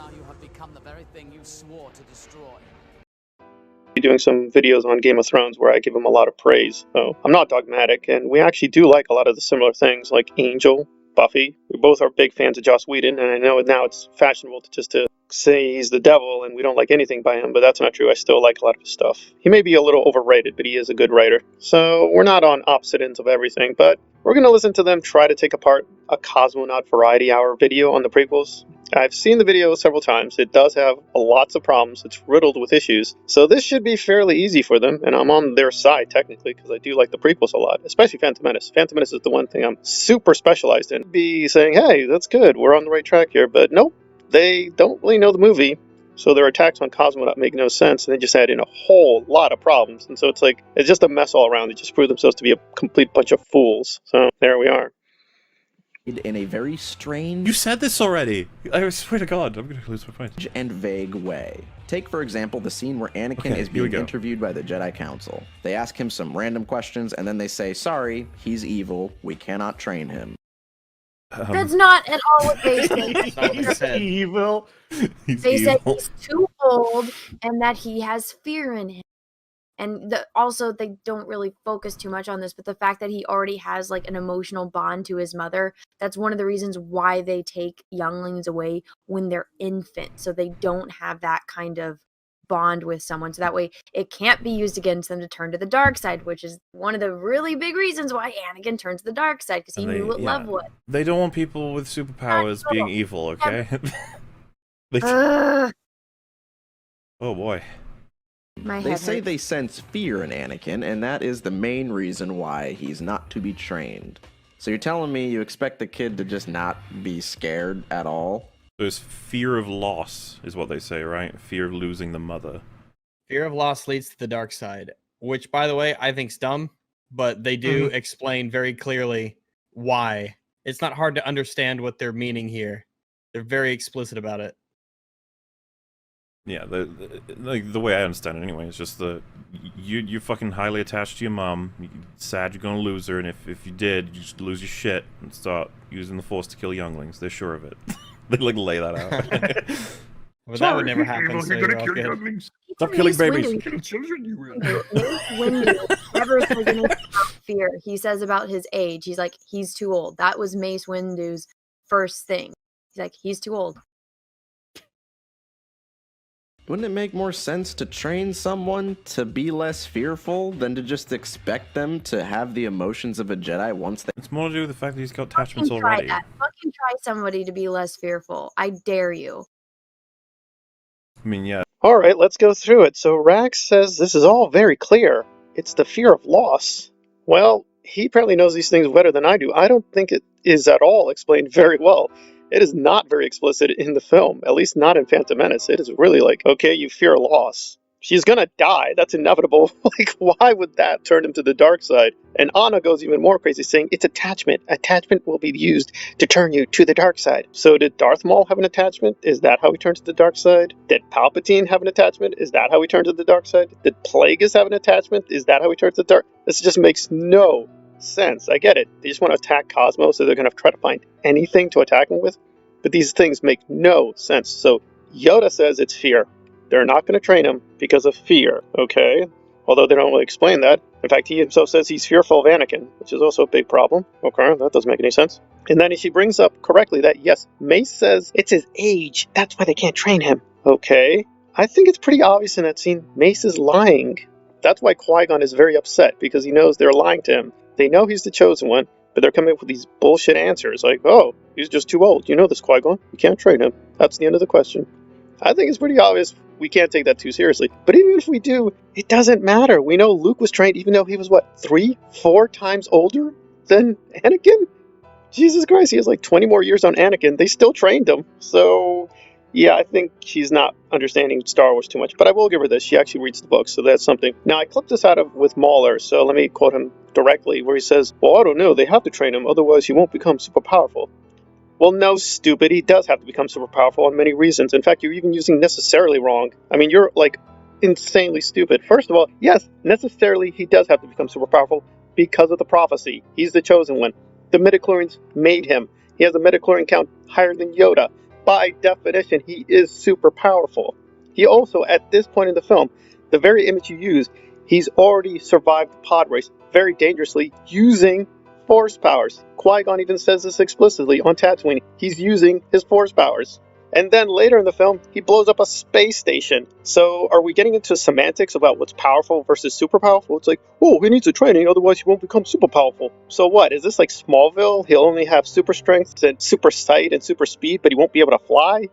now you have become the very thing you swore to destroy. Doing some videos on Game of Thrones where I give him a lot of praise. So I'm not dogmatic, and we actually do like a lot of the similar things, like Angel, Buffy. We both are big fans of Joss Whedon, and I know now it's fashionable to say he's the devil and we don't like anything by him, but that's not true. I still like a lot of his stuff. He may be a little overrated, but he is a good writer. So we're not on opposite ends of everything, but we're going to listen to them try to take apart a Cosmonaut Variety Hour video on the prequels. I've seen the video several times. It does have lots of problems. It's riddled with issues. So this should be fairly easy for them, and I'm on their side technically because I do like the prequels a lot, especially Phantom Menace. Phantom Menace is the one thing I'm super specialized in. Be saying, hey, that's good, we're on the right track here, but nope, they don't really know the movie. So their attacks on Cosmonaut make no sense, and they just add in a whole lot of problems. And so it's like, it's just a mess all around. They just prove themselves to be a complete bunch of fools. So there we are. In a very strange... You said this already! I swear to God, I'm gonna lose my mind. ...and vague way. Take, for example, the scene where Anakin is being interviewed by the Jedi Council. They ask him some random questions, and then they say, sorry, he's evil, we cannot train him. That's not at all what they say. Evil. They said he's too old and that he has fear in him. And also, they don't really focus too much on this, but the fact that he already has like an emotional bond to his mother, that's one of the reasons why they take younglings away when they're infants. So they don't have that kind of bond with someone. So that way it can't be used against them to turn to the dark side, which is one of the really big reasons why Anakin turns to the dark side, because he knew what love was. They don't want people with superpowers being evil, okay? Oh boy. They say they sense fear in Anakin, and that is the main reason why he's not to be trained. So you're telling me you expect the kid to just not be scared at all? There's fear of loss, is what they say, right? Fear of losing the mother. Fear of loss leads to the dark side, which, by the way, I think's dumb, but they do explain very clearly why. It's not hard to understand what they're meaning here. They're very explicit about it. Yeah, the way I understand it anyway, is just you're fucking highly attached to your mom, you're sad you're gonna lose her, and if you did, you just lose your shit and start using the Force to kill younglings. They're sure of it. They like lay that out. Well, that would never happen, so you're all good. Stop killing babies. Kill children, you will. Never says anything about fear. He says about his age. He's like, he's too old. That was Mace Windu's first thing. He's like, he's too old. Wouldn't it make more sense to train someone to be less fearful than to just expect them to have the emotions of a Jedi once they... It's more to do with the fact that he's got attachments already. Fucking try somebody to be less fearful. I dare you. I mean, yeah. Alright, let's go through it. So Rax says this is all very clear. It's the fear of loss. Well, he apparently knows these things better than I do. I don't think it is at all explained very well. It is not very explicit in the film, at least not in Phantom Menace. It is really like, okay, you fear loss. She's gonna die. That's inevitable. Like, why would that turn him to the dark side? And Anna goes even more crazy, saying it's attachment. Attachment will be used to turn you to the dark side. So did Darth Maul have an attachment? Is that how he turned to the dark side? Did Palpatine have an attachment? Is that how he turned to the dark side? Did Plagueis have an attachment? Is that how he turned to the dark? This just makes no sense. I get it. They just want to attack Cosmo, so they're going to try to find anything to attack him with. But these things make no sense. So Yoda says it's fear. They're not going to train him because of fear, okay? Although they don't really explain that. In fact, he himself says he's fearful of Anakin, which is also a big problem. Okay, that doesn't make any sense. And then she brings up correctly that, yes, Mace says it's his age. That's why they can't train him. Okay. I think it's pretty obvious in that scene, Mace is lying. That's why Qui-Gon is very upset, because he knows they're lying to him. They know he's the chosen one, but they're coming up with these bullshit answers like, oh, he's just too old. You know this, Qui-Gon. You can't train him. That's the end of the question. I think it's pretty obvious we can't take that too seriously. But even if we do, it doesn't matter. We know Luke was trained even though he was, what, 3-4 times older than Anakin? Jesus Christ, he has like 20 more years on Anakin. They still trained him. So, yeah, I think she's not understanding Star Wars too much. But I will give her this. She actually reads the books, so that's something. Now, I clipped this out of with Mauler, so let me quote him directly, where he says, well, I don't know. They have to train him, otherwise he won't become super powerful. Well, no, stupid. He does have to become super powerful on many reasons. In fact, you're even using necessarily wrong. I mean, you're, like, insanely stupid. First of all, yes, necessarily he does have to become super powerful because of the prophecy. He's the chosen one. The midichlorians made him. He has a midichlorian count higher than Yoda. by definition, he is super powerful. He also, at this point in the film, the very image you use, he's already survived the pod race very dangerously using force powers. Qui-Gon even says this explicitly on Tatooine. He's using his force powers. And then later in the film, he blows up a space station. So are we getting into semantics about what's powerful versus super powerful? It's like, oh, he needs a training, otherwise he won't become super powerful. So what? Is this like Smallville? He'll only have super strength and super sight and super speed, but he won't be able to fly?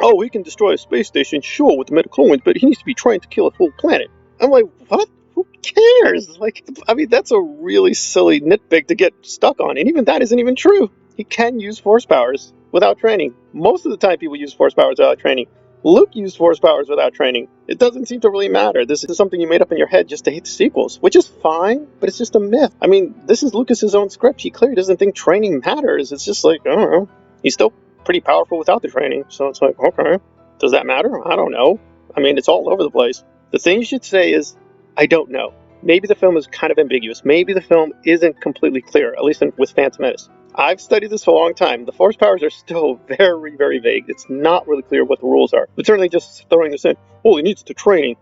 Oh, he can destroy a space station, sure, with the midichlorians, but he needs to be trained to kill a full planet. I'm like, what? Who cares? Like, I mean, that's a really silly nitpick to get stuck on, and even that isn't even true. He can use force powers without training. Most of the time people use force powers without training. Luke used force powers without training. It doesn't seem to really matter. This is something you made up in your head just to hate the sequels, which is fine, but it's just a myth. I mean, this is Lucas's own script. He clearly doesn't think training matters. It's just like, I don't know. He's still pretty powerful without the training, so it's like, okay. Does that matter? I don't know. I mean, it's all over the place. The thing you should say is, I don't know. Maybe the film is kind of ambiguous. Maybe the film isn't completely clear, at least with Phantom Menace. I've studied this for a long time. The force powers are still very, very vague. It's not really clear what the rules are. But certainly just throwing this in, oh, he needs to training,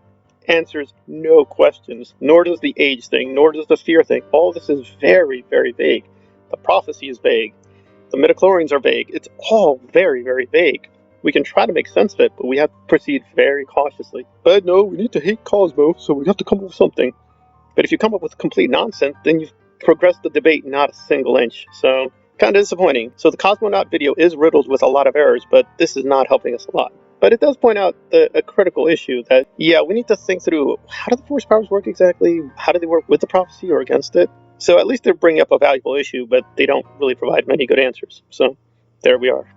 answers no questions. Nor does the age thing, nor does the fear thing. All this is very, very vague. The prophecy is vague. The midichlorians are vague. It's all very, very vague. We can try to make sense of it, but we have to proceed very cautiously. But no, we need to hate Cosmo, so we have to come up with something. But if you come up with complete nonsense, then you've progressed the debate not a single inch. So, kind of disappointing. So the Cosmonaut video is riddled with a lot of errors, but this is not helping us a lot. But it does point out a critical issue that, yeah, we need to think through, how do the force powers work exactly? How do they work with the prophecy or against it? So at least they're bringing up a valuable issue, but they don't really provide many good answers. So there we are.